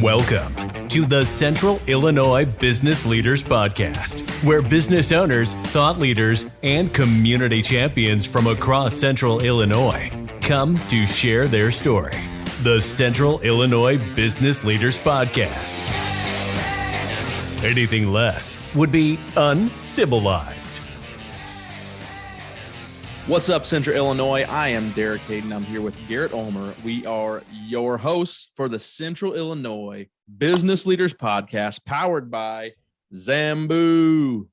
Welcome to the Central Illinois Business Leaders Podcast, where business owners, thought leaders, and community champions from across Central Illinois come to share their story. The Central Illinois Business Leaders Podcast. Anything less would be uncivilized. What's up, Central Illinois? I am Derek Hayden. I'm here with Garrett Ulmer. We are your hosts for the Central Illinois Business Leaders Podcast, powered by Zambu.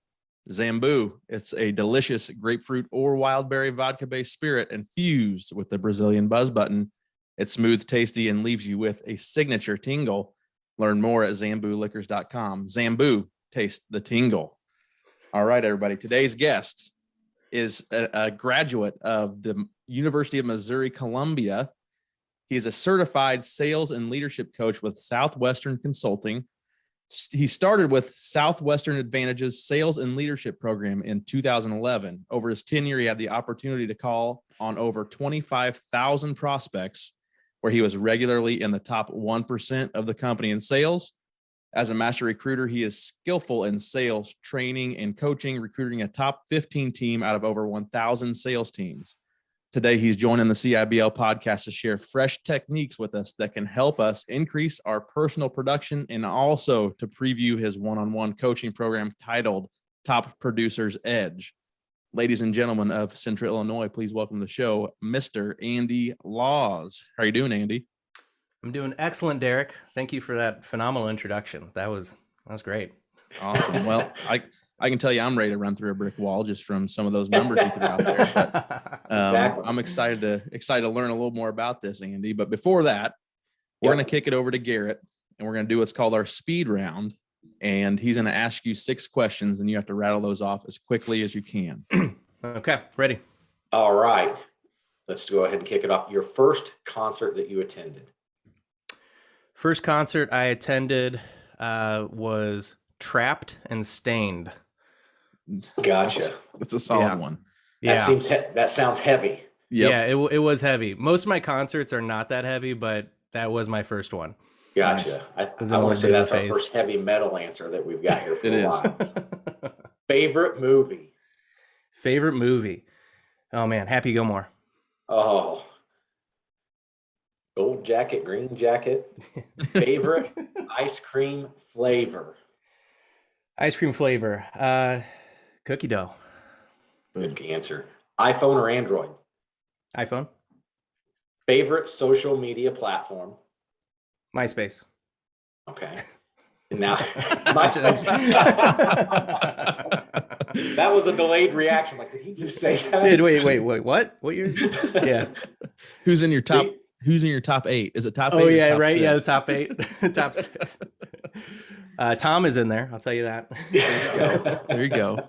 Zambu, it's a delicious grapefruit or wildberry vodka-based spirit infused with the Brazilian buzz button. It's smooth, tasty, and leaves you with a signature tingle. Learn more at zambuliquors.com. Zambu, taste the tingle. All right, everybody. Today's guest is a graduate of the University of Missouri, Columbia. He's a certified sales and leadership coach with Southwestern Consulting. He started with Southwestern Advantage's sales and leadership program in 2011. Over his tenure, he had the opportunity to call on over 25,000 prospects, where he was regularly in the top 1% of the company in sales. As a master recruiter, he is skillful in sales, training, and coaching, recruiting a top 15 team out of over 1,000 sales teams. Today, he's joining the CIBL Podcast to share fresh techniques with us that can help us increase our personal production and also to preview his one-on-one coaching program titled Top Producer's Edge. Ladies and gentlemen of Central Illinois, please welcome to the show, Mr. Andy Laws. How are you doing, Andy? I'm doing excellent, Derek. Thank you for that phenomenal introduction. That was great. Awesome. Well, I can tell you I'm ready to run through a brick wall just from some of those numbers you threw out there. But, Exactly. I'm excited to learn a little more about this, Andy. But before that, we're going to kick it over to Garrett, and we're going to do what's called our speed round. And he's going to ask you 6 questions, and you have to rattle those off as quickly as you can. Okay, ready. All right. Let's go ahead and kick it off. Your first concert that you attended. First concert I attended was Trapped and Stained. Gotcha. That's a solid one. Yeah, That sounds heavy. Yep. Yeah, it was heavy. Most of my concerts are not that heavy, but that was my first one. Gotcha. I want to say that's our first heavy metal answer that we've got here for It the is. lives. Favorite movie? Favorite movie? Oh man, Happy Gilmore. Oh, gold jacket, green jacket. Favorite ice cream flavor? Ice cream flavor. Cookie dough. Good answer. iPhone or Android? iPhone. Favorite social media platform? MySpace. Okay. Now, that was a delayed reaction. Like, did he just say that? Wait, what? What year? Yeah. Who's in your top 8? Is it top 8? Oh or yeah, top right. 6? Yeah, the top 8, top 6. Tom is in there. I'll tell you that. There you go.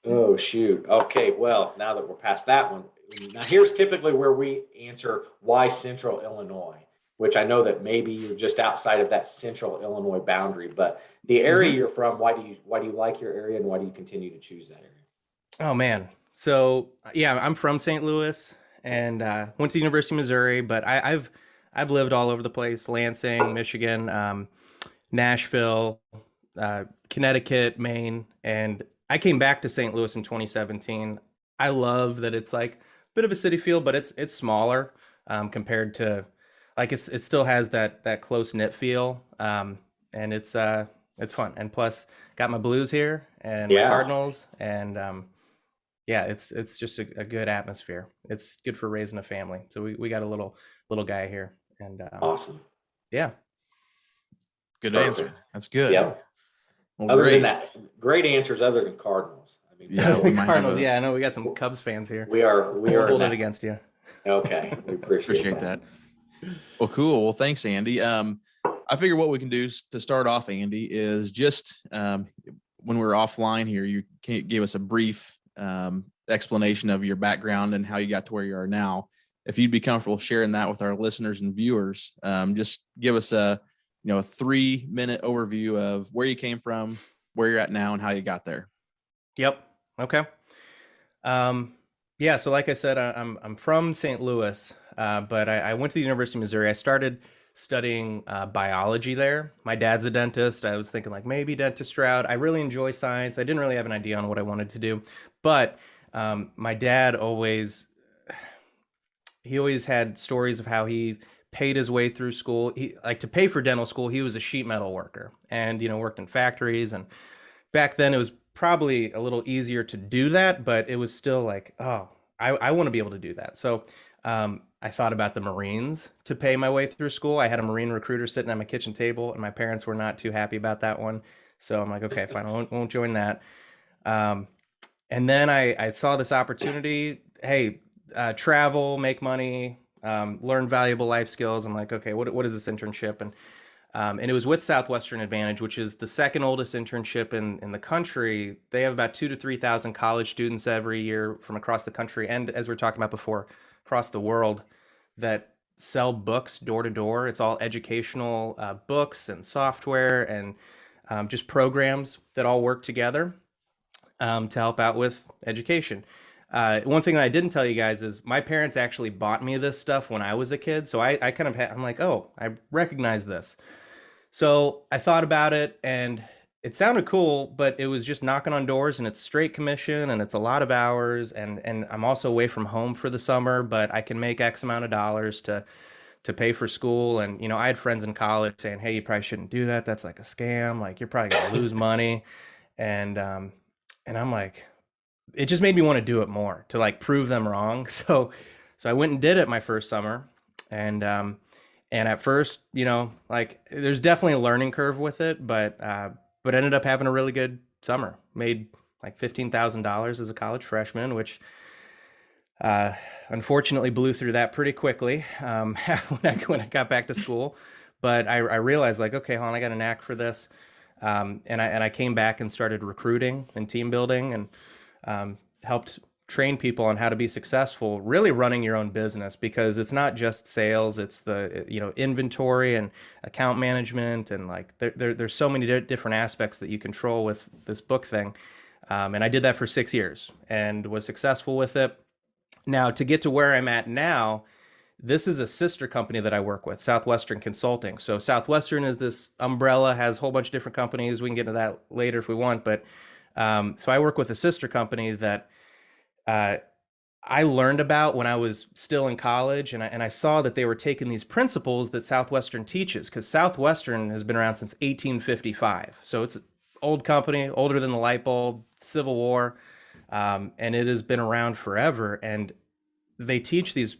Oh shoot. Okay. Well, now that we're past that one, now here's typically where we answer why Central Illinois, which I know that maybe you're just outside of that Central Illinois boundary, but the area you're from, why do you like your area, and why do you continue to choose that area? Oh man. So yeah, I'm from St. Louis and went to the University of Missouri, but I've lived all over the place: Lansing, Michigan, Nashville, Connecticut, Maine, and I came back to St. Louis in 2017. I love that it's like a bit of a city feel, but it's smaller compared to, like, it still has that close knit feel, and it's fun. And plus, got my Blues here and my Cardinals, and it's just a good atmosphere. It's good for raising a family. So we got a little guy here, and Awesome. Yeah. Good Perfect. answer. That's good. Yep. Well, Other great. than that, great answers other than Cardinals. I mean, Yeah, we might Cardinals. have a- Yeah, I know we got some Cubs fans here. we are We'll hold in it that. against you. Okay. We appreciate Appreciate that. Well, cool. Well, thanks, Andy. I figure what we can do to start off, Andy, is just when we're offline here, you gave us a brief explanation of your background and how you got to where you are now. If you'd be comfortable sharing that with our listeners and viewers, just give us a 3-minute overview of where you came from, where you're at now, and how you got there. Yep. Okay. Yeah. So like I said, I'm from St. Louis, but I went to the University of Missouri. I started studying biology there. My dad's a dentist. I was thinking like maybe dentist route. I really enjoy science. I didn't really have an idea on what I wanted to do, but my dad he always had stories of how he paid his way through school. He like to pay for dental school. He was a sheet metal worker and, worked in factories. And back then it was probably a little easier to do that, but it was still like, oh, I want to be able to do that. So I thought about the Marines to pay my way through school. I had a Marine recruiter sitting at my kitchen table, and my parents were not too happy about that one. So I'm like, okay, fine, I won't join that. And then I saw this opportunity. Hey, travel, make money, learn valuable life skills. I'm like, okay, what is this internship? And it was with Southwestern Advantage, which is the second oldest internship in the country. They have about 2,000 to 3,000 college students every year from across the country, and as we were talking about before, across the world, that sell books door to door. It's all educational books and software and just programs that all work together to help out with education. One thing that I didn't tell you guys is my parents actually bought me this stuff when I was a kid. So I kind of I'm like, oh, I recognize this. So I thought about it and it sounded cool, but it was just knocking on doors, and it's straight commission and it's a lot of hours. And I'm also away from home for the summer, but I can make X amount of dollars to pay for school. And, I had friends in college saying, hey, you probably shouldn't do that. That's like a scam. Like you're probably going to lose money. And I'm like, it just made me want to do it more to like prove them wrong. So I went and did it my first summer. And at first, like there's definitely a learning curve with it, but ended up having a really good summer. Made like $15,000 as a college freshman, which unfortunately blew through that pretty quickly when I got back to school. But I realized like, okay, hold on, I got a knack for this. And I came back and started recruiting and team building and helped train people on how to be successful, really running your own business, because it's not just sales, it's the inventory and account management, and like there's so many different aspects that you control with this book thing. And I did that for 6 years and was successful with it. Now, to get to where I'm at now, this is a sister company that I work with, Southwestern Consulting. So Southwestern is this umbrella, has a whole bunch of different companies. We can get into that later if we want. But so I work with a sister company that I learned about when I was still in college. And I saw that they were taking these principles that Southwestern teaches, because Southwestern has been around since 1855. So it's an old company, older than the light bulb, Civil War. And it has been around forever. And they teach these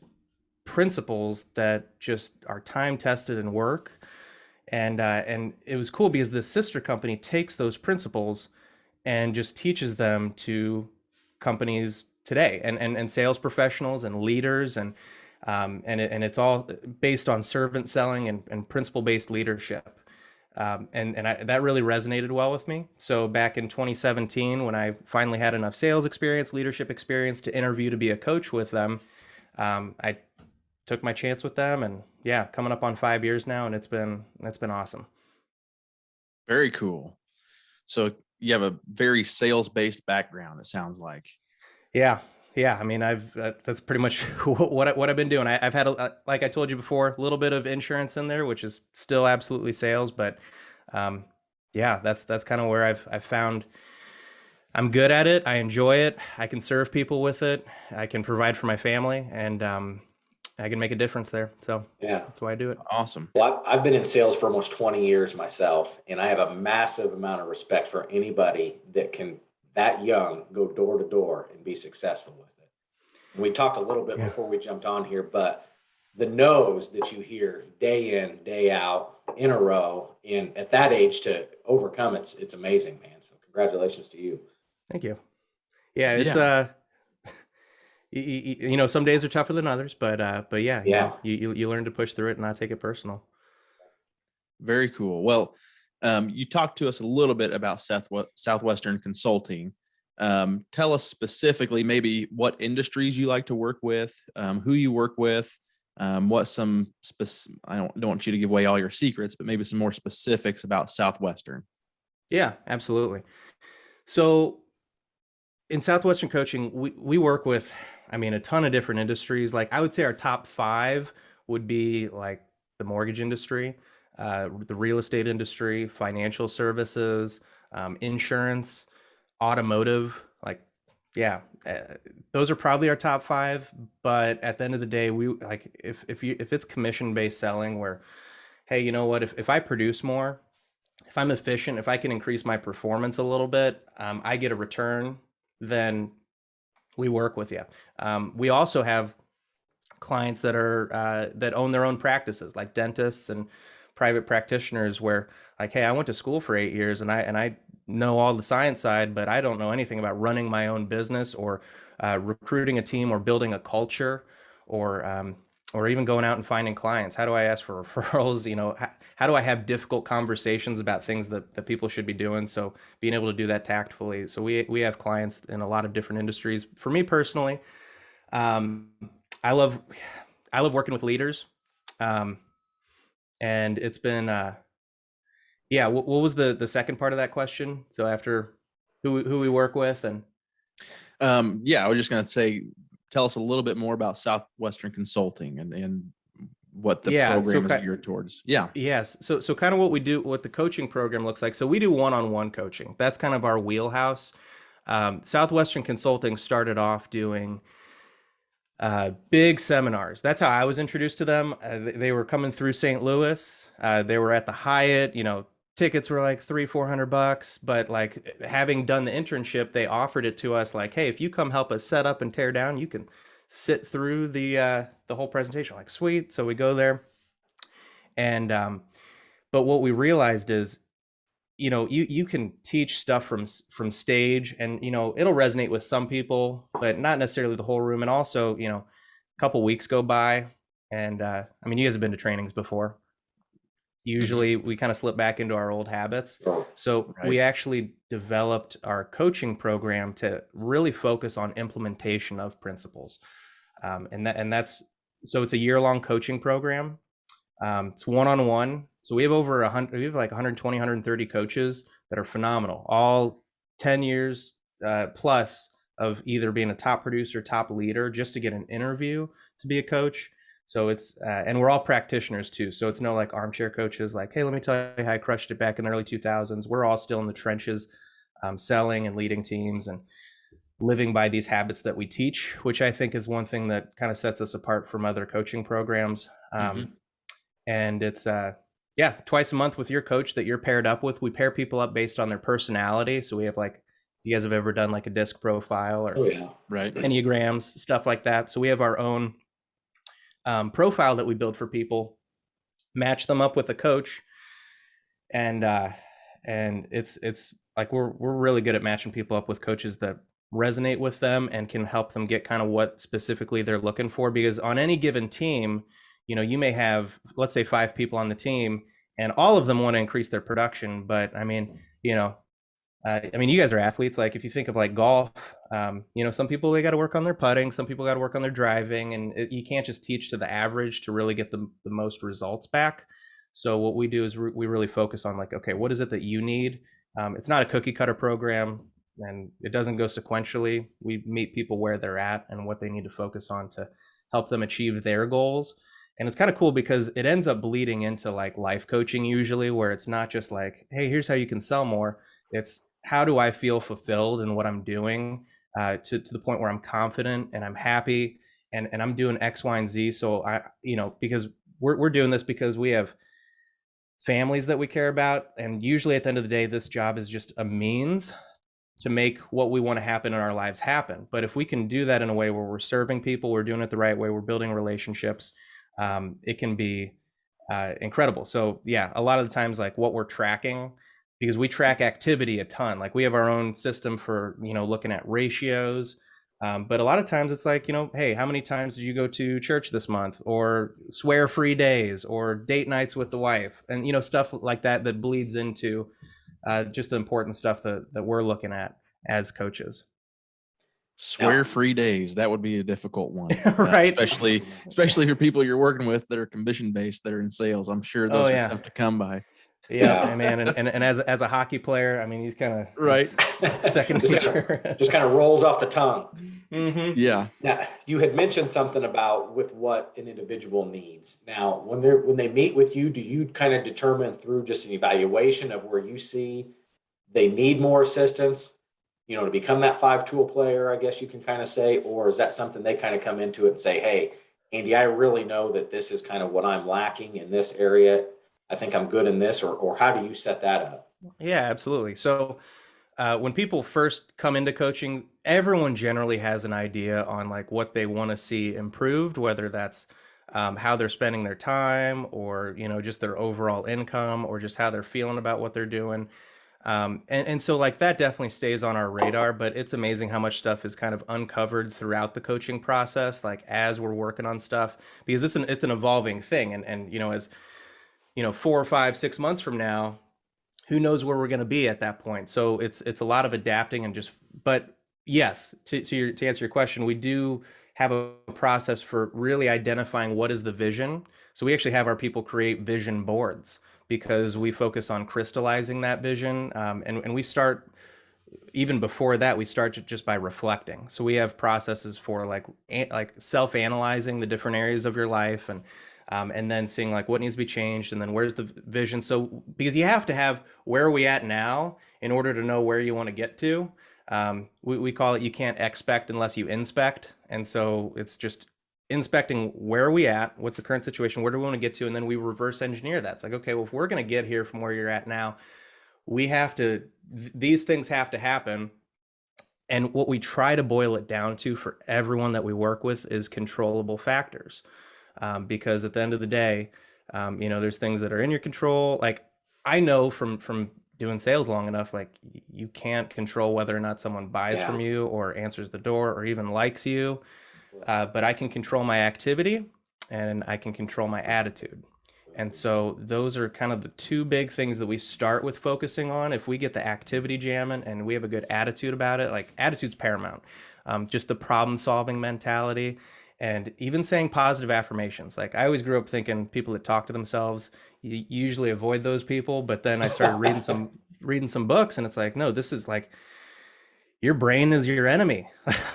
principles that just are time tested and work. And it was cool because this sister company takes those principles and just teaches them to companies today and sales professionals and leaders. And it's all based on servant selling and principle based leadership. That really resonated well with me. So back in 2017, when I finally had enough sales experience, leadership experience to interview to be a coach with them, I took my chance with them, and yeah, coming up on 5 years now, and it's been awesome. Very cool. So you have a very sales-based background, it sounds like. Yeah. I mean, that's pretty much what I've been doing. I've had, like I told you before, a little bit of insurance in there, which is still absolutely sales, but yeah, that's kind of where I've found I'm good at it. I enjoy it. I can serve people with it. I can provide for my family, and I can make a difference there. So yeah, that's why I do it. Awesome. Well, I've been in sales for almost 20 years myself, and I have a massive amount of respect for anybody that can, that young, go door to door and be successful with it. And we talked a little bit before we jumped on here, but the no's that you hear day in, day out, in a row, and at that age to overcome it's amazing, man. So congratulations to you. Thank you. Yeah, it's some days are tougher than others, but yeah, you learn to push through it and not take it personal. Very cool. Well, you talked to us a little bit about Southwestern Consulting. Tell us specifically maybe what industries you like to work with, who you work with, what some I don't want you to give away all your secrets, but maybe some more specifics about Southwestern. Yeah, absolutely. So in Southwestern Coaching, we work with, a ton of different industries. Like I would say our top 5 would be like the mortgage industry, the real estate industry, financial services, insurance, automotive, like, yeah, those are probably our top 5. But at the end of the day, we like, if it's commission based selling where, hey, you know what, if I produce more, if I'm efficient, if I can increase my performance a little bit, I get a return, then we work with you. We also have clients that are that own their own practices, like dentists and private practitioners, where like, hey, I went to school for 8 years and I know all the science side, but I don't know anything about running my own business or recruiting a team or building a culture or even going out and finding clients. How do I ask for referrals? You know, how do I have difficult conversations about things that people should be doing? So being able to do that tactfully. So we have clients in a lot of different industries. For me personally, I love working with leaders. And it's been, yeah. What was the second part of that question? So after who we work with and. Yeah, I was just going to say, tell us a little bit more about Southwestern Consulting and what the program is geared towards. Yeah. Yes. So kind of what we do, what the coaching program looks like. So we do one-on-one coaching. That's kind of our wheelhouse. Southwestern Consulting started off doing big seminars. That's how I was introduced to them. They were coming through St. Louis. They were at the Hyatt, you know, tickets were like $300-400, but like having done the internship, they offered it to us like, hey, if you come help us set up and tear down, you can sit through the whole presentation. Like, sweet. So we go there. And but what we realized is, you know, you can teach stuff from stage, and you know, it'll resonate with some people, but not necessarily the whole room. And also, you know, a couple weeks go by, and I mean, you guys have been to trainings before. Usually we kind of slip back into our old habits. So we actually developed our coaching program to really focus on implementation of principles. And that's, so it's a year-long coaching program. It's one-on-one. So we have over 100, we have like 120, 130 coaches that are phenomenal, all 10 years plus of either being a top producer, top leader, just to get an interview to be a coach. So it's, and we're all practitioners too. So it's no like armchair coaches like, hey, let me tell you how I crushed it back in the early 2000s. We're all still in the trenches, selling and leading teams and living by these habits that we teach, which I think is one thing that kind of sets us apart from other coaching programs. And it's, yeah, twice a month with your coach that you're paired up with. We pair people up based on their personality. So we have like, you guys have ever done like a disc profile or Enneagrams, stuff like that. So we have our own profile that we build for people, match them up with a coach, and it's like we're really good at matching people up with coaches that resonate with them and can help them get kind of what specifically they're looking for. Because on any given team, you know, you may have, let's say 5 people on the team, and all of them want to increase their production. But I mean, you know, I mean, you guys are athletes. Like if you think of like golf, you know, some people, they got to work on their putting, some people got to work on their driving, and you can't just teach to the average to really get the most results back. So what we do is we really focus on like, okay, what is it that you need? It's not a cookie cutter program, and it doesn't go sequentially. We meet people where they're at and what they need to focus on to help them achieve their goals. And it's kind of cool because it ends up bleeding into like life coaching usually, where it's not just like, hey, here's how you can sell more. It's how do I feel fulfilled in what I'm doing to the point where I'm confident and I'm happy and I'm doing X, Y, and Z. So I, you know, because we're doing this because we have families that we care about. And usually at the end of the day, this job is just a means to make what we want to happen in our lives happen. But if we can do that in a way where we're serving people, we're doing it the right way, we're building relationships, it can be incredible. So yeah, a lot of the times like what we're tracking, because we track activity a ton, like we have our own system for, you know, looking at ratios. But a lot of times it's like, you know, hey, how many times did you go to church this month, or swear free days, or date nights with the wife, and, you know, stuff like that, that bleeds into just the important stuff that we're looking at as coaches. Swear free days. That would be a difficult one, right? Especially for people you're working with that are commission based, that are in sales. I'm sure those are tough to come by. Yeah, man. And as a hockey player, I mean, he's kind of Right. second nature. Just kind of rolls off the tongue. Mm-hmm. Yeah. Now, you had mentioned something about with what an individual needs. Now, when they meet with you, do you kind of determine through just an evaluation of where you see they need more assistance, to become that 5-tool player, I guess you can kind of say, or is that something they kind of come into it and say, hey, Andy, I really know that this is kind of what I'm lacking in this area. I think I'm good in this, or how do you set that up? Yeah, absolutely. So when people first come into coaching, everyone generally has an idea on like what they want to see improved, whether that's how they're spending their time or, just their overall income or just how they're feeling about what they're doing. And so like that definitely stays on our radar, but it's amazing how much stuff is kind of uncovered throughout the coaching process, like as we're working on stuff, because it's an evolving thing. And as 4 or 5, 6 months from now, who knows where we're going to be at that point. So it's a lot of adapting but yes, to answer your question, we do have a process for really identifying what is the vision. So we actually have our people create vision boards because we focus on crystallizing that vision. And we start, even before that, we start just by reflecting. So we have processes for like self-analyzing the different areas of your life and then seeing like what needs to be changed and then where's the vision. So because you have to have where are we at now in order to know where you want to get to. We call it you can't expect unless you inspect. And so it's just inspecting where are we at, what's the current situation, where do we want to get to, and then we reverse engineer that. It's like, okay, well, if we're going to get here from where you're at now, these things have to happen. And what we try to boil it down to for everyone that we work with is controllable factors. Because at the end of the day, there's things that are in your control. Like I know from doing sales long enough, like you can't control whether or not someone buys from you or answers the door or even likes you. But I can control my activity and I can control my attitude. And so those are kind of the two big things that we start with focusing on. If we get the activity jamming and we have a good attitude about it, like attitude's paramount, just the problem solving mentality and even saying positive affirmations. Like I always grew up thinking people that talk to themselves, you usually avoid those people. But then I started reading some books and it's like, no, this is like, your brain is your enemy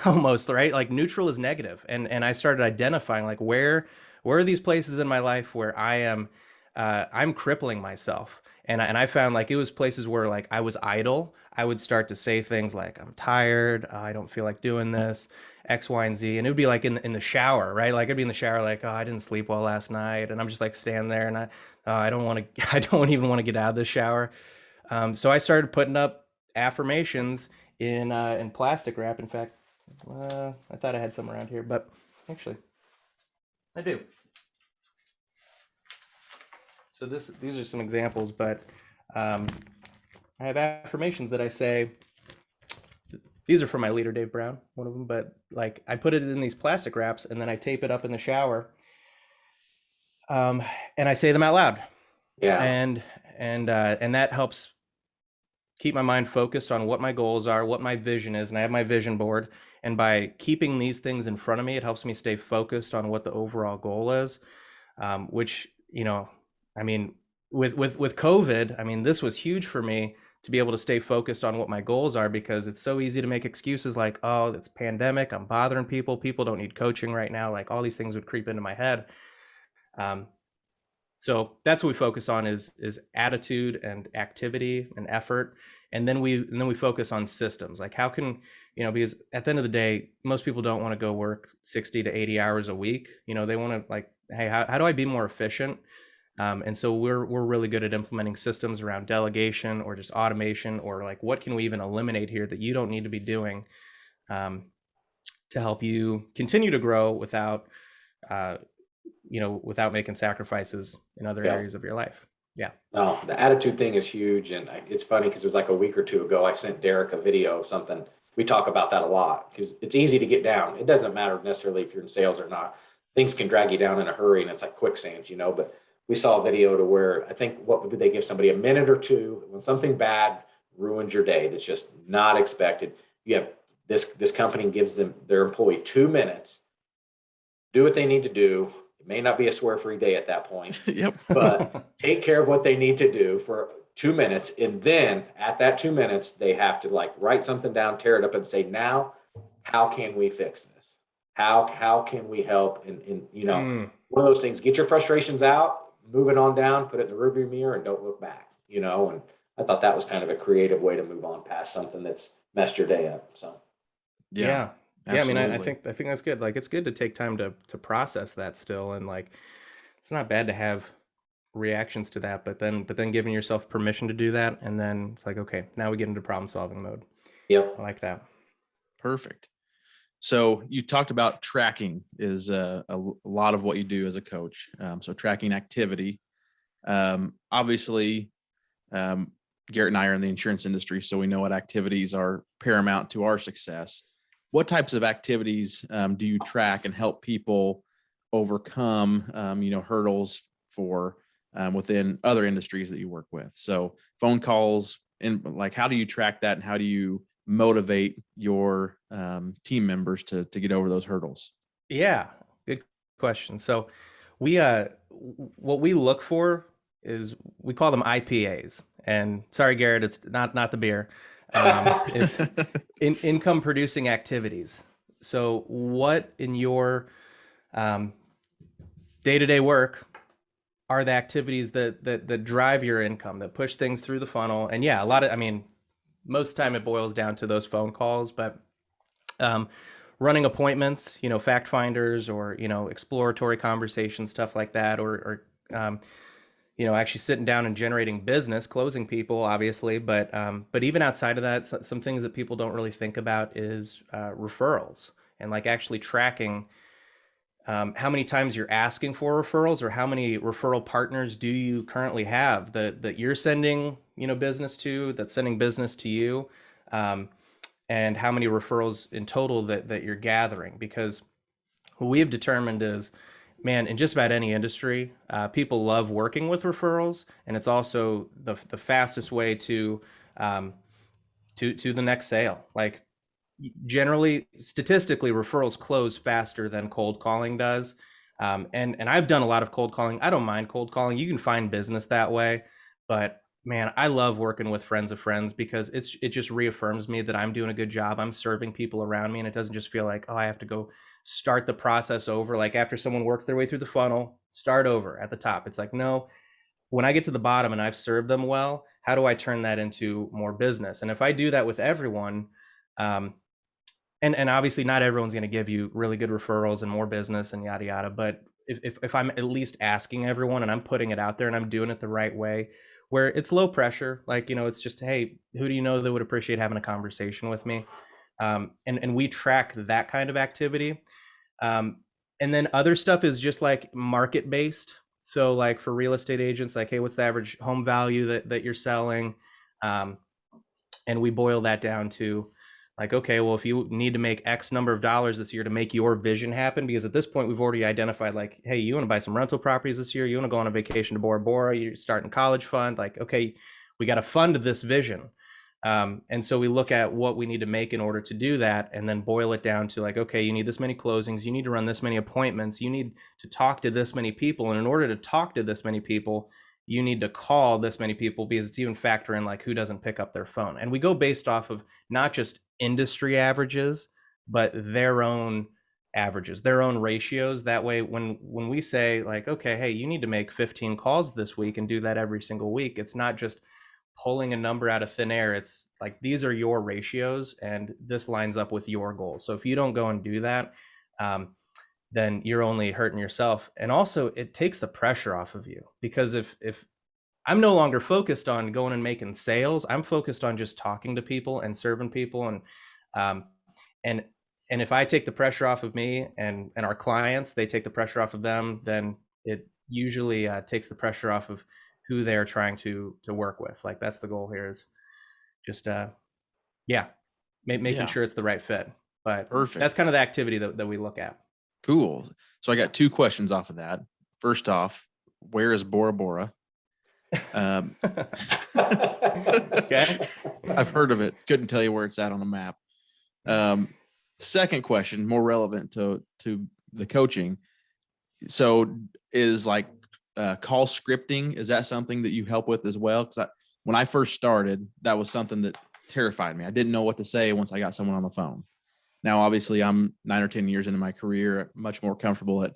almost, right? Like neutral is negative. And I started identifying like where are these places in my life where I'm crippling myself. And I found like it was places where like I was idle. I would start to say things like, I'm tired. I don't feel like doing this, X, Y, and Z. And it would be like in the shower, right? Like I'd be in the shower, like, oh, I didn't sleep well last night. And I'm just like standing there and I don't even want to get out of the shower. So I started putting up affirmations in plastic wrap. In fact, I thought I had some around here, but actually I do. So these are some examples, but I have affirmations that I say. These are from my leader, Dave Brown, one of them, but like I put it in these plastic wraps and then I tape it up in the shower. And I say them out loud. Yeah. And that helps keep my mind focused on what my goals are, what my vision is. And I have my vision board. And by keeping these things in front of me, it helps me stay focused on what the overall goal is, which, I mean, with COVID, I mean, this was huge for me to be able to stay focused on what my goals are, because it's so easy to make excuses like, oh, it's pandemic, I'm bothering people don't need coaching right now. Like all these things would creep into my head. So that's what we focus on is attitude and activity and effort. And then we focus on systems. Like how can, because at the end of the day, most people don't want to go work 60 to 80 hours a week. They want to like, hey, how do I be more efficient? And so we're really good at implementing systems around delegation or just automation, or like, what can we even eliminate here that you don't need to be doing to help you continue to grow without making sacrifices in other areas of your life. Yeah. No, the attitude thing is huge. And it's funny because it was like a week or two ago, I sent Derek a video of something. We talk about that a lot because it's easy to get down. It doesn't matter necessarily if you're in sales or not. Things can drag you down in a hurry and it's like quicksand, but we saw a video to where I think, what did they give somebody? A minute or two when something bad ruins your day that's just not expected. You have this company gives their employee 2 minutes, do what they need to do, It may not be a swear-free day at that point, Yep. but take care of what they need to do for 2 minutes. And then at that 2 minutes, they have to like write something down, tear it up and say, now, how can we fix this? How can we help? And one of those things, get your frustrations out, move it on down, put it in the rearview mirror and don't look back, and I thought that was kind of a creative way to move on past something that's messed your day up. So Yeah. I mean, I absolutely. think that's good. Like, it's good to take time to process that still, and like, it's not bad to have reactions to that, but then giving yourself permission to do that, and then it's like, okay, now we get into problem solving mode. yep. I like that. Perfect. So you talked about tracking is a lot of what you do as a coach. So tracking activity. Obviously, Garrett and I are in the insurance industry, so we know what activities are paramount to our success. What types of activities do you track and help people overcome, hurdles for within other industries that you work with? So phone calls, and like, how do you track that, and how do you motivate your team members to get over those hurdles? Yeah, good question. So we what we look for is, we call them IPAs. And sorry, Garrett, it's not the beer. It's income producing activities. So what in your day-to-day work are the activities that drive your income, that push things through the funnel? And yeah, most of the time it boils down to those phone calls, but running appointments, fact finders, or exploratory conversations, stuff like that, or actually sitting down and generating business, closing people, obviously, but even outside of that, some things that people don't really think about is referrals, and like actually tracking how many times you're asking for referrals, or how many referral partners do you currently have that you're sending business to, that's sending business to you, and how many referrals in total that you're gathering. Because what we have determined is, man, in just about any industry, people love working with referrals, and it's also the fastest way to the next sale. Like, generally, statistically, referrals close faster than cold calling does. And I've done a lot of cold calling. I don't mind cold calling. You can find business that way, but man, I love working with friends of friends, because it just reaffirms me that I'm doing a good job. I'm serving people around me, and it doesn't just feel like, oh, I have to go start the process over. Like, after someone works their way through the funnel, start over at the top. It's like, no, when I get to the bottom and I've served them well, how do I turn that into more business? And if I do that with everyone, and obviously not everyone's going to give you really good referrals and more business and yada yada, but if I'm at least asking everyone, and I'm putting it out there, and I'm doing it the right way, where it's low pressure, like, it's just, hey, who do you know that would appreciate having a conversation with me? And we track that kind of activity. And then other stuff is just like market based. So like for real estate agents, like, hey, what's the average home value that you're selling? And we boil that down to, like, okay, well, if you need to make X number of dollars this year to make your vision happen, because at this point we've already identified, like, hey, you want to buy some rental properties this year, you want to go on a vacation to Bora Bora, you're starting college fund, like, okay, we got to fund this vision. And so we look at what we need to make in order to do that, and then boil it down to, like, okay, you need this many closings, you need to run this many appointments, you need to talk to this many people. And in order to talk to this many people, you need to call this many people, because it's even factor in like who doesn't pick up their phone. And we go based off of not just industry averages, but their own averages, their own ratios. That way, when we say, like, okay, hey, you need to make 15 calls this week and do that every single week, it's not just pulling a number out of thin air. It's like, these are your ratios and this lines up with your goals. So if you don't go and do that, then you're only hurting yourself. And also it takes the pressure off of you, because if I'm no longer focused on going and making sales, I'm focused on just talking to people and serving people. And if I take the pressure off of me and our clients, they take the pressure off of them, then it usually takes the pressure off of who they're trying to work with. Like, that's the goal here, is just making sure it's the right fit. But Perfect. That's kind of the activity that we look at. Cool. So I got 2 questions off of that. First off, where is Bora Bora? Okay. I've heard of it. Couldn't tell you where it's at on the map. Second question, more relevant to the coaching. So is like call scripting, is that something that you help with as well? Because when I first started, that was something that terrified me. I didn't know what to say once I got someone on the phone. Now, obviously, I'm 9 or 10 years into my career, much more comfortable at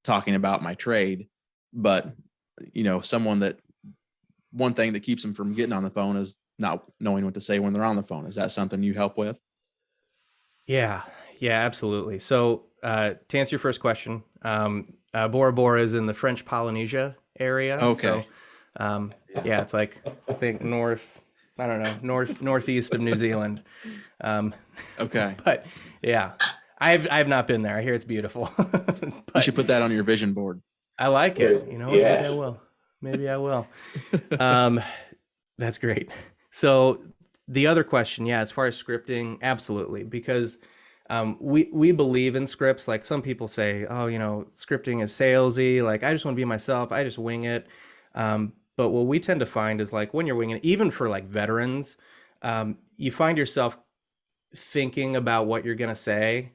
talking about my trade. But, one thing that keeps them from getting on the phone is not knowing what to say when they're on the phone. Is that something you help with? Yeah, absolutely. So to answer your first question, Bora Bora is in the French Polynesia area. Okay. So it's like, I think northeast of New Zealand. Okay. But yeah, I've not been there. I hear it's beautiful. You But should put that on your vision board. I like it. Yes. Maybe I will. That's great. So the other question, as far as scripting, absolutely, because we believe in scripts. Like some people say, oh, scripting is salesy. Like I just want to be myself. I just wing it. But what we tend to find is like when you're winging it, even for like veterans, you find yourself thinking about what you're gonna say,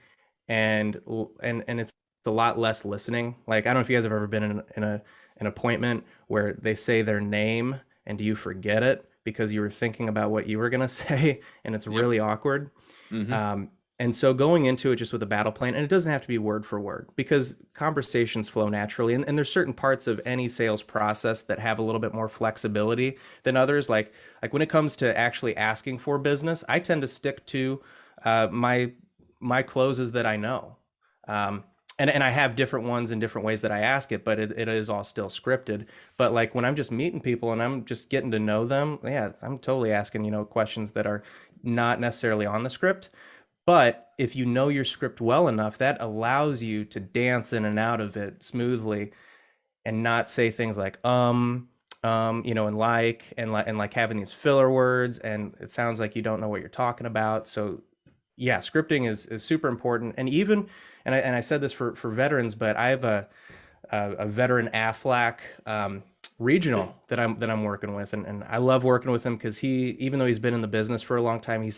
and it's a lot less listening. Like I don't know if you guys have ever been in an appointment where they say their name and you forget it because you were thinking about what you were gonna say, and it's really awkward. Mm-hmm. And so going into it just with a battle plan, and it doesn't have to be word for word because conversations flow naturally. And there's certain parts of any sales process that have a little bit more flexibility than others. Like when it comes to actually asking for business, I tend to stick to my closes that I know. And I have different ones in different ways that I ask it, but it is all still scripted. But like when I'm just meeting people and I'm just getting to know them, I'm totally asking, questions that are not necessarily on the script. But if you know your script well enough, that allows you to dance in and out of it smoothly and not say things like, and like having these filler words, and it sounds like you don't know what you're talking about. So yeah, scripting is super important. And even, and I said this for veterans, but I have a veteran AFLAC regional that I'm working with, and I love working with him because even though he's been in the business for a long time, he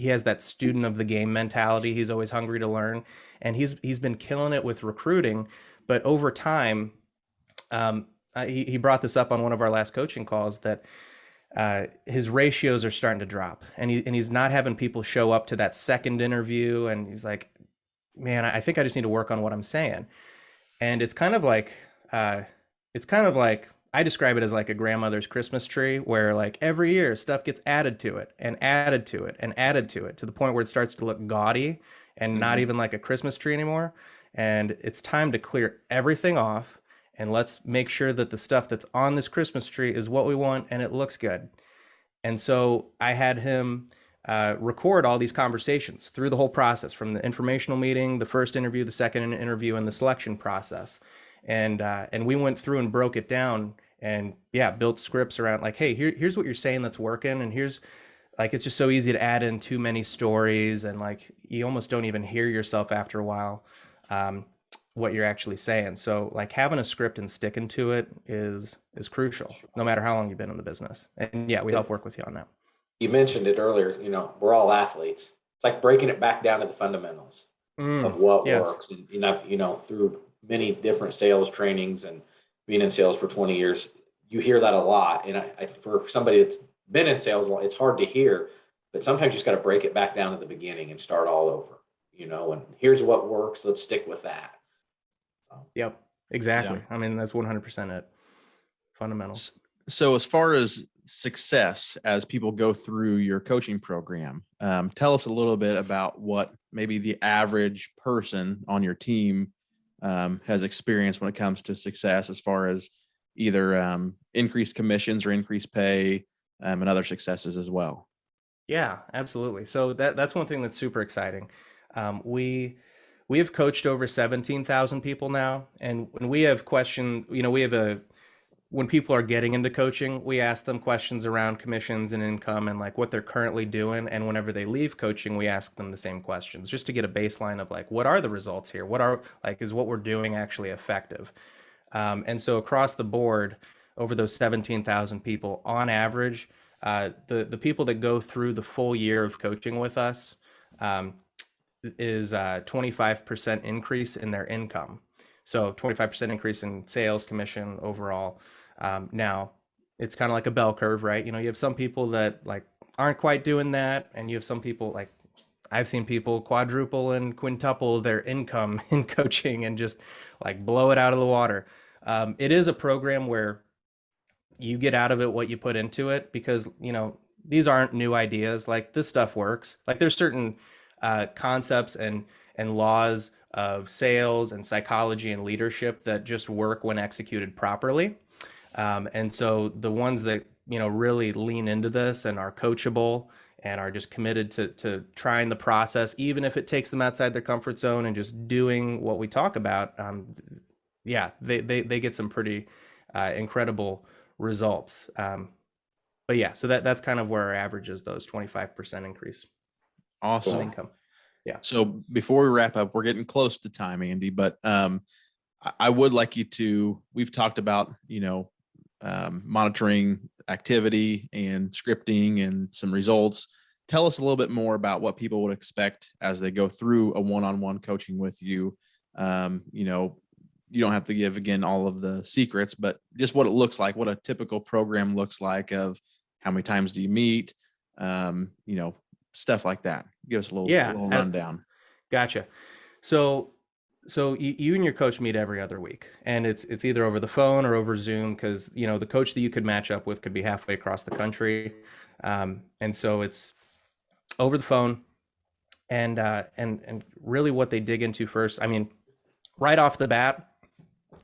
has that student of the game mentality. He's always hungry to learn, and he's been killing it with recruiting. But over time, he brought this up on one of our last coaching calls that his ratios are starting to drop, and he's not having people show up to that second interview, and he's like, man, I think I just need to work on what I'm saying. And it's kind of like I describe it as like a grandmother's Christmas tree, where like every year stuff gets added to it and added to it and added to it to the point where it starts to look gaudy and not even like a Christmas tree anymore. And it's time to clear everything off, and let's make sure that the stuff that's on this Christmas tree is what we want and it looks good. And so I had him record all these conversations through the whole process, from the informational meeting, the first interview, the second interview, and the selection process. And we went through and broke it down, and built scripts around like, hey, here's what you're saying that's working, and here's like, it's just so easy to add in too many stories, and like you almost don't even hear yourself after a while what you're actually saying. So like having a script and sticking to it is crucial, no matter how long you've been in the business. And we help work with you on that. You mentioned it earlier, we're all athletes. It's like breaking it back down to the fundamentals of what works. And I've, through many different sales trainings and being in sales for 20 years, you hear that a lot. And I for somebody that's been in sales, it's hard to hear, but sometimes you just got to break it back down to the beginning and start all over, and here's what works. Let's stick with that. Yep, exactly. Yeah. I mean, that's 100% it. Fundamentals. So as far as success, as people go through your coaching program, tell us a little bit about what maybe the average person on your team has experienced when it comes to success, as far as either increased commissions or increased pay, and other successes as well. Yeah, absolutely. So that's one thing that's super exciting. We have coached over 17,000 people now, and when we have questions, when people are getting into coaching, we ask them questions around commissions and income and like what they're currently doing. And whenever they leave coaching, we ask them the same questions just to get a baseline of like, what are the results here? Is what we're doing actually effective? And so across the board, over those 17,000 people, on average, the people that go through the full year of coaching with us is a 25% increase in their income. So 25% increase in sales commission overall. Now it's kind of like a bell curve, right? You have some people that like aren't quite doing that, and you have some people like I've seen people quadruple and quintuple their income in coaching and just like blow it out of the water. It is a program where you get out of it what you put into it, because these aren't new ideas. Like, this stuff works. Like, there's certain concepts and laws of sales and psychology and leadership that just work when executed properly. And so the ones that really lean into this and are coachable and are just committed to trying the process, even if it takes them outside their comfort zone and just doing what we talk about, they get some pretty incredible results. But yeah, so that's kind of where our average is, those 25% increase in Awesome. income. Yeah. So before we wrap up, we're getting close to time, Andy, but I would like you to, we've talked about, monitoring activity and scripting and some results. Tell us a little bit more about what people would expect as they go through a one-on-one coaching with you. You don't have to give, again, all of the secrets, but just what it looks like, what a typical program looks like, of how many times do you meet, stuff like that. Give us a little rundown. Gotcha. So you and your coach meet every other week, and it's either over the phone or over Zoom, because the coach that you could match up with could be halfway across the country, and so it's over the phone, and really what they dig into first. I mean, right off the bat,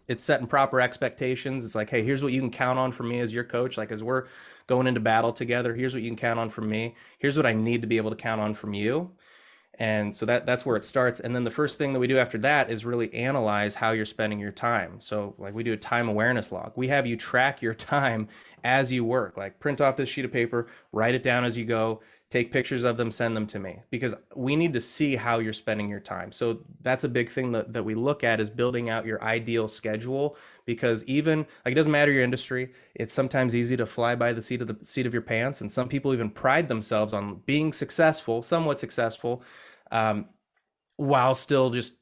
it's setting proper expectations. It's like, hey, here's what you can count on from me as your coach. Like, as we're going into battle together, here's what you can count on from me. Here's what I need to be able to count on from you. And so that's where it starts. And then the first thing that we do after that is really analyze how you're spending your time. So like, we do a time awareness log. We have you track your time as you work. Like, print off this sheet of paper, write it down as you go, take pictures of them, send them to me, because we need to see how you're spending your time. So that's a big thing that we look at, is building out your ideal schedule, because even like, it doesn't matter your industry, it's sometimes easy to fly by the seat of your pants. And some people even pride themselves on being successful, somewhat successful, while still just,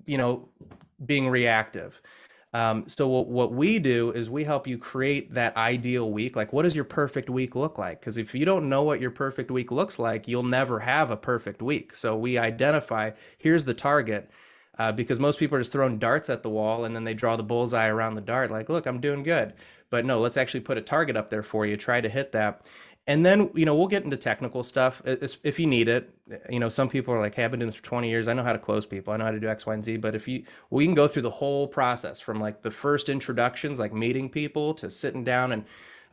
being reactive. So what we do is we help you create that ideal week. Like, what does your perfect week look like? Because if you don't know what your perfect week looks like, you'll never have a perfect week. So we identify, here's the target, because most people are just throwing darts at the wall, and then they draw the bullseye around the dart. Like, look, I'm doing good. But no, let's actually put a target up there for you. Try to hit that. And then, we'll get into technical stuff if you need it. Some people are like, hey, I've been doing this for 20 years. I know how to close people. I know how to do X, Y, and Z. But we can go through the whole process, from like the first introductions, like meeting people, to sitting down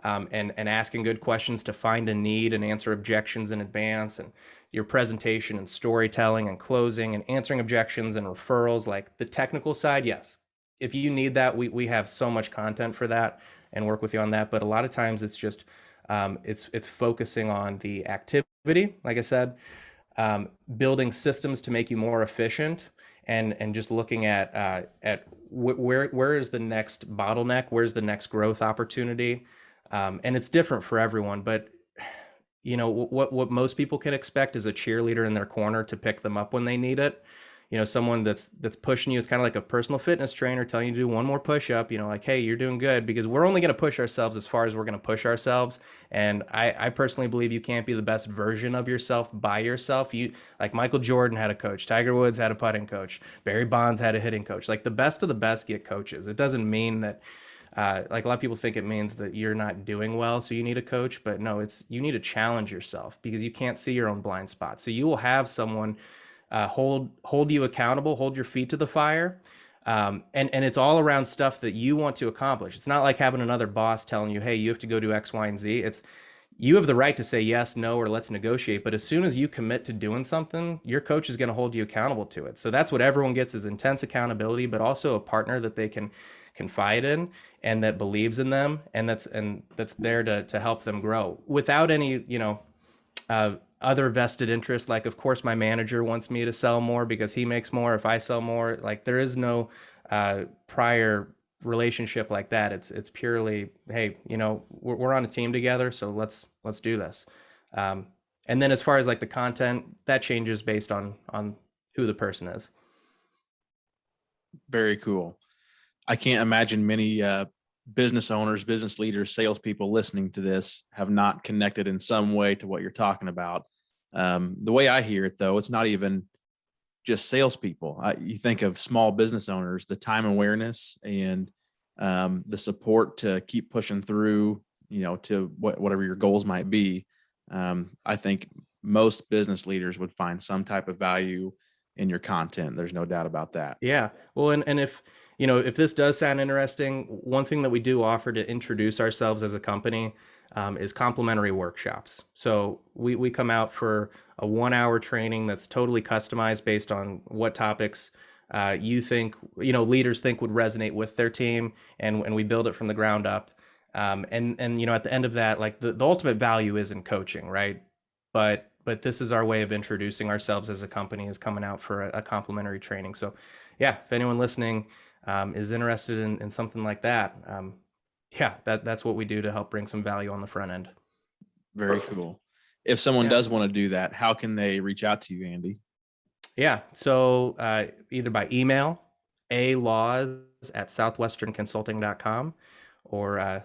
and asking good questions to find a need and answer objections in advance, and your presentation and storytelling and closing and answering objections and referrals. Like, the technical side, yes. If you need that, we have so much content for that and work with you on that. But a lot of times it's just, it's focusing on the activity, like I said, building systems to make you more efficient, and just looking at where is the next bottleneck, where's the next growth opportunity, and it's different for everyone. But what most people can expect is a cheerleader in their corner to pick them up when they need it. Someone that's pushing you. It's kind of like a personal fitness trainer telling you to do one more push-up, like, hey, you're doing good, because we're only going to push ourselves as far as we're going to push ourselves. And I personally believe you can't be the best version of yourself by yourself. Like, Michael Jordan had a coach, Tiger Woods had a putting coach, Barry Bonds had a hitting coach. Like, the best of the best get coaches. It doesn't mean that, like a lot of people think it means that you're not doing well, so you need a coach. But no, you need to challenge yourself, because you can't see your own blind spots. So you will have someone hold you accountable, hold your feet to the fire. And it's all around stuff that you want to accomplish. It's not like having another boss telling you, hey, you have to go do X, Y, and Z. You have the right to say yes, no, or let's negotiate. But as soon as you commit to doing something, your coach is going to hold you accountable to it. So that's what everyone gets, is intense accountability, but also a partner that they can confide in and that believes in them, and that's there to help them grow without any, other vested interest. Like, of course, my manager wants me to sell more because he makes more if I sell more. Like, there is no prior relationship like that. It's purely, hey, we're on a team together, so let's do this. And then as far as like the content, that changes based on who the person is. Very cool. I can't imagine many business owners, business leaders, salespeople listening to this have not connected in some way to what you're talking about. The way I hear it, though, it's not even just salespeople. You think of small business owners, the time awareness and the support to keep pushing through, to whatever your goals might be. I think most business leaders would find some type of value in your content. There's no doubt about that. Yeah. Well, and if this does sound interesting, one thing that we do offer to introduce ourselves as a company is Complementary Workshops. So we come out for a 1-hour training that's totally customized based on what topics you think, leaders think would resonate with their team, and we build it from the ground up. And at the end of that, like the ultimate value is in coaching, right? But this is our way of introducing ourselves as a company, is coming out for a complimentary training. So yeah, if anyone listening is interested in something like that, that's what we do to help bring some value on the front end. Very cool. If someone does want to do that, how can they reach out to you, Andy? Yeah. So either by email, laws@southwesternconsulting.com, or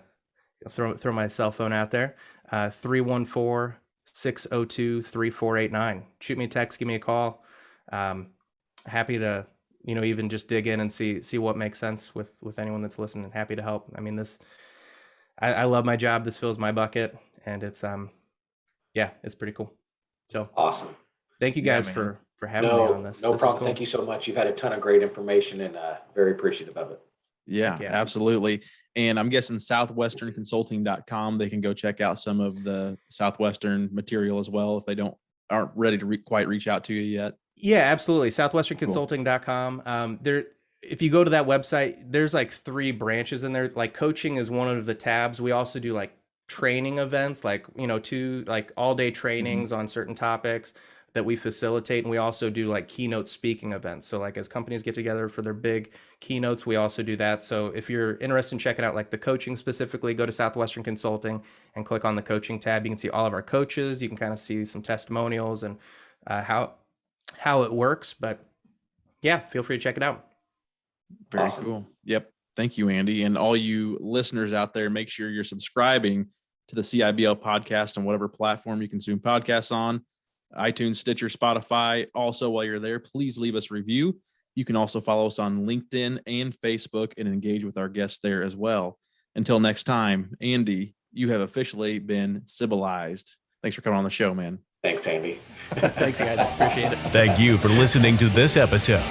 throw my cell phone out there, 314-602-3489. Shoot me a text, give me a call. Happy to, even just dig in and see what makes sense with anyone that's listening. Happy to help. I mean, I love my job. This fills my bucket, and it's it's pretty cool. So awesome. Thank you guys for having me on this. No This problem. cool. Thank you so much. You've had a ton of great information, and very appreciative of it. Yeah, Yeah. absolutely. And I'm guessing southwesternconsulting.com, they can go check out some of the Southwestern material as well if they aren't ready to quite reach out to you yet. Yeah, absolutely. Southwesternconsulting.com. If you go to that website, there's like 3 branches in there. Like coaching is one of the tabs. We also do like training events, like, 2 like all day trainings on certain topics that we facilitate. And we also do like keynote speaking events. So like as companies get together for their big keynotes, we also do that. So if you're interested in checking out like the coaching specifically, go to Southwestern Consulting and click on the coaching tab. You can see all of our coaches. You can kind of see some testimonials and how it works. But yeah, feel free to check it out. Very Awesome. cool. Yep. Thank you, Andy. And all you listeners out there, make sure you're subscribing to the CIBL podcast on whatever platform you consume podcasts on, iTunes, Stitcher, Spotify. Also, while you're there, please leave us a review. You can also follow us on LinkedIn and Facebook and engage with our guests there as well. Until next time, Andy, you have officially been civilized. Thanks for coming on the show, man. Thanks, Andy. Thanks, guys. Appreciate it. Thank you for listening to this episode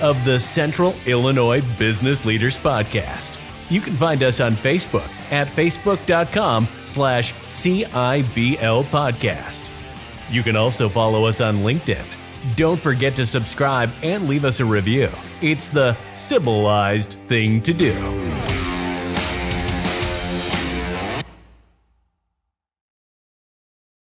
of the Central Illinois Business Leaders Podcast. You can find us on Facebook at facebook.com/CIBL Podcast. You can also follow us on LinkedIn. Don't forget to subscribe and leave us a review. It's the civilized thing to do.